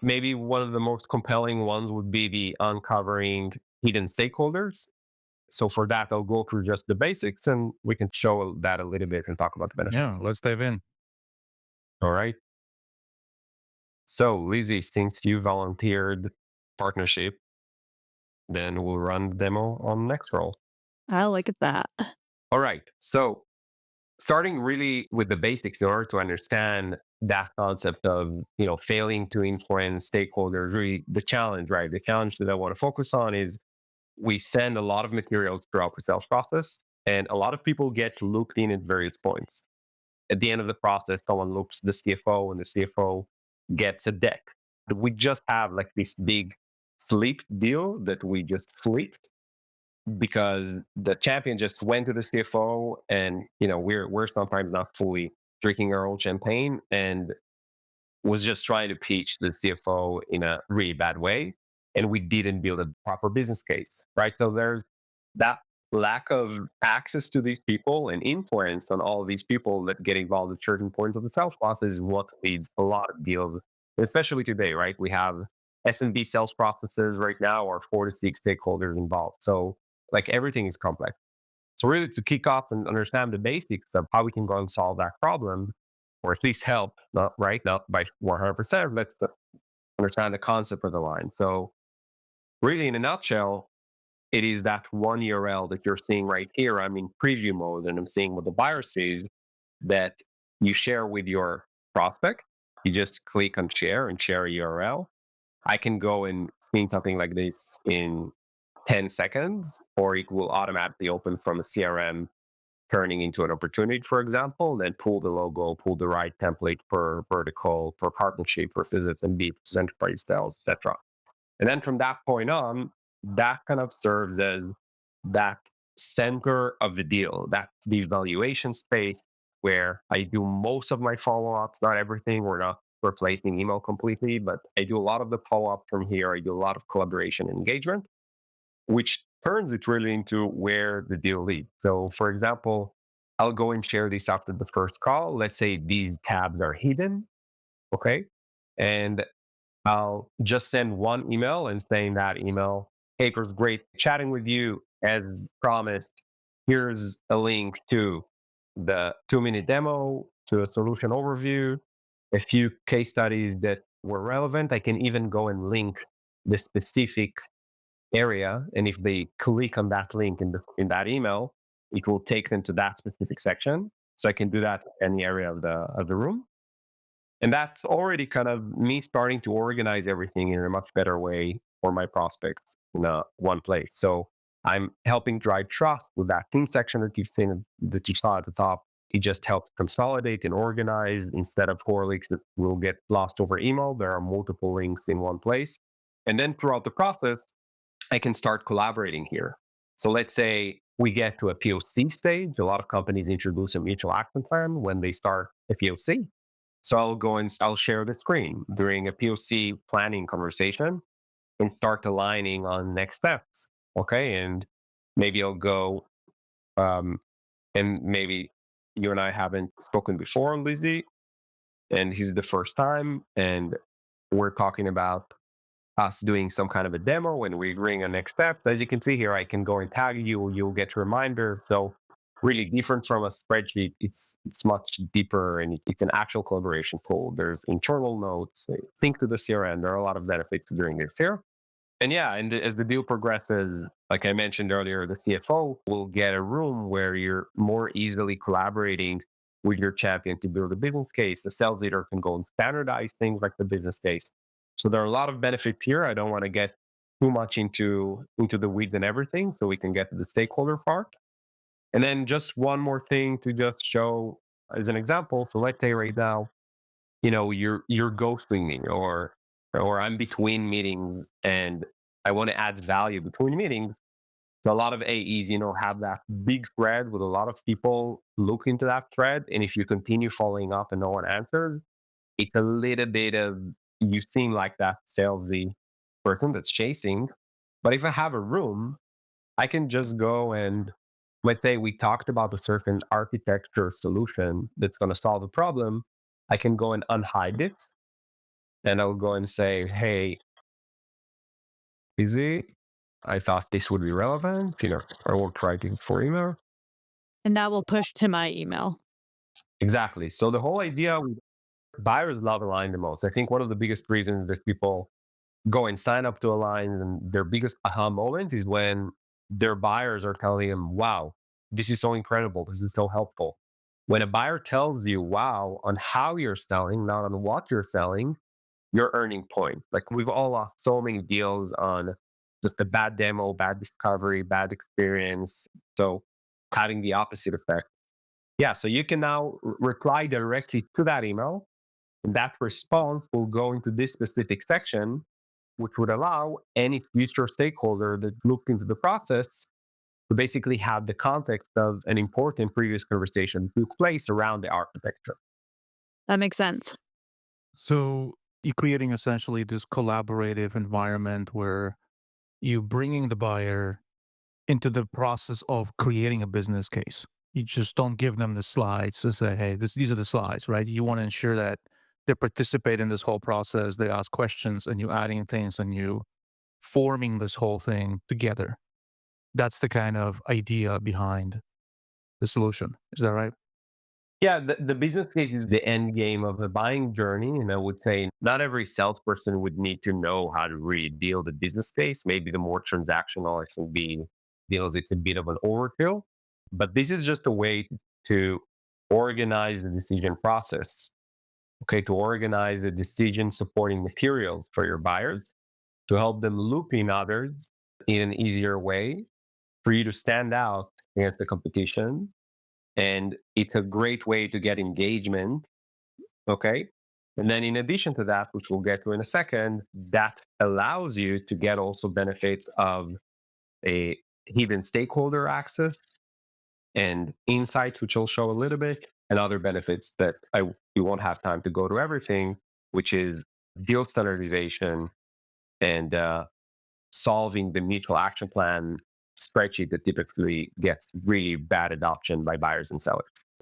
maybe one of the most compelling ones would be the uncovering hidden stakeholders. So for that, I'll go through just the basics and we can show that a little bit and talk about the Yeah, benefits. let's dive in. All right. So, Lizzie, since you volunteered partnership, then we'll run the demo on next roll. I look at that. All right. So, starting really with the basics in order to understand that concept of failing to influence stakeholders, really the challenge, right? The challenge that I want to focus on is we send a lot of materials throughout the sales process, and a lot of people get looped in at various points. At the end of the process, someone loops the CFO, and the CFO gets a deck. We just have like this big sleep deal that we just flipped because the champion just went to the CFO, and we're sometimes not fully drinking our own champagne, and was just trying to pitch the CFO in a really bad way, and we didn't build a proper business case, right? So there's that lack of access to these people and influence on all of these people that get involved at certain points of the sales process is what leads a lot of deals, especially today, right? We have S&B sales processes right now are 4 to 6 stakeholders involved. So like everything is complex. So really to kick off and understand the basics of how we can go and solve that problem, or at least help, not by 100%, let's understand the concept of the line. So really in a nutshell, it is that one URL that you're seeing right here. I'm in preview mode and I'm seeing what the buyer sees that you share with your prospect. You just click on share and share a URL. I can go and see something like this in 10 seconds, or it will automatically open from a CRM turning into an opportunity, for example, then pull the logo, pull the right template per vertical, per partnership, per visits and B, enterprise sales, etc. And then from that point on, that kind of serves as that center of the deal. That's the evaluation space where I do most of my follow ups, not everything. We're not replacing email completely, but I do a lot of the follow up from here. I do a lot of collaboration and engagement, which turns it really into where the deal leads. So, for example, I'll go and share this after the first call. Let's say these tabs are hidden, okay? And I'll just send one email and saying that email, hey, it was great chatting with you. As promised, here's a link to the 2-minute demo, to a solution overview, a few case studies that were relevant. I can even go and link the specific area, and if they click on that link in that email, it will take them to that specific section. So I can do that in any area of the room, and that's already kind of me starting to organize everything in a much better way for my prospects in one place. So I'm helping drive trust with that team section that you saw at the top. It just helps consolidate and organize instead of 4 links that will get lost over email. There are multiple links in one place. And then throughout the process, I can start collaborating here. So let's say we get to a POC stage. A lot of companies introduce a mutual action plan when they start a POC. So I'll go and I'll share the screen during a POC planning conversation and start aligning on next steps. Okay. And maybe I'll go, um, and maybe you and I haven't spoken before, Lizzie, and this is the first time. And we're talking about us doing some kind of a demo when we bring a next step. As you can see here, I can go and tag you. You'll get a reminder. So really different from a spreadsheet. It's much deeper and it's an actual collaboration tool. There's internal notes, sync to the CRM. There are a lot of benefits during this here. And yeah, and as the deal progresses, like I mentioned earlier, the CFO will get a room where you're more easily collaborating with your champion to build a business case. The sales leader can go and standardize things like the business case. So there are a lot of benefits here. I don't want to get too much into the weeds and everything, so we can get to the stakeholder part. And then just one more thing to just show as an example. So let's say right now, you're ghosting me, or I'm between meetings and I want to add value between meetings. So a lot of AEs, have that big thread with a lot of people look into that thread. And if you continue following up and no one answers, it's a little bit of you seem like that salesy person that's chasing. But if I have a room, I can just go and let's say we talked about a certain architecture solution that's going to solve a problem. I can go and unhide it and I'll go and say, hey, busy. I thought this would be relevant. I will try to for email. And that will push to my email. Exactly. So the whole idea with buyers love Align the most. I think one of the biggest reasons that people go and sign up to Align and their biggest aha moment is when their buyers are telling them, wow, this is so incredible. This is so helpful. When a buyer tells you, wow, on how you're selling, not on what you're selling, your earning point. Like we've all lost so many deals on just a bad demo, bad discovery, bad experience. So having the opposite effect. Yeah. So you can now reply directly to that email. And that response will go into this specific section, which would allow any future stakeholder that looked into the process to basically have the context of an important previous conversation took place around the architecture. That makes sense. So you're creating essentially this collaborative environment where you bringing the buyer into the process of creating a business case. You just don't give them the slides to say, "Hey, these are the slides," right? You want to ensure that they participate in this whole process. They ask questions, and you adding things, and you forming this whole thing together. That's the kind of idea behind the solution. Is that right? Yeah, the business case is the end game of the buying journey. And I would say not every salesperson would need to know how to really build a business case. Maybe the more transactional SMB deals, it's a bit of an overkill. But this is just a way to organize the decision process, okay, to organize the decision supporting materials for your buyers, to help them loop in others in an easier way for you to stand out against the competition. And it's a great way to get engagement. Okay. And then in addition to that, which we'll get to in a second, that allows you to get also benefits of a hidden stakeholder access and insights, which I'll show a little bit, and other benefits that we won't have time to go to everything, which is deal standardization and solving the mutual action plan spreadsheet that typically gets really bad adoption by buyers and sellers.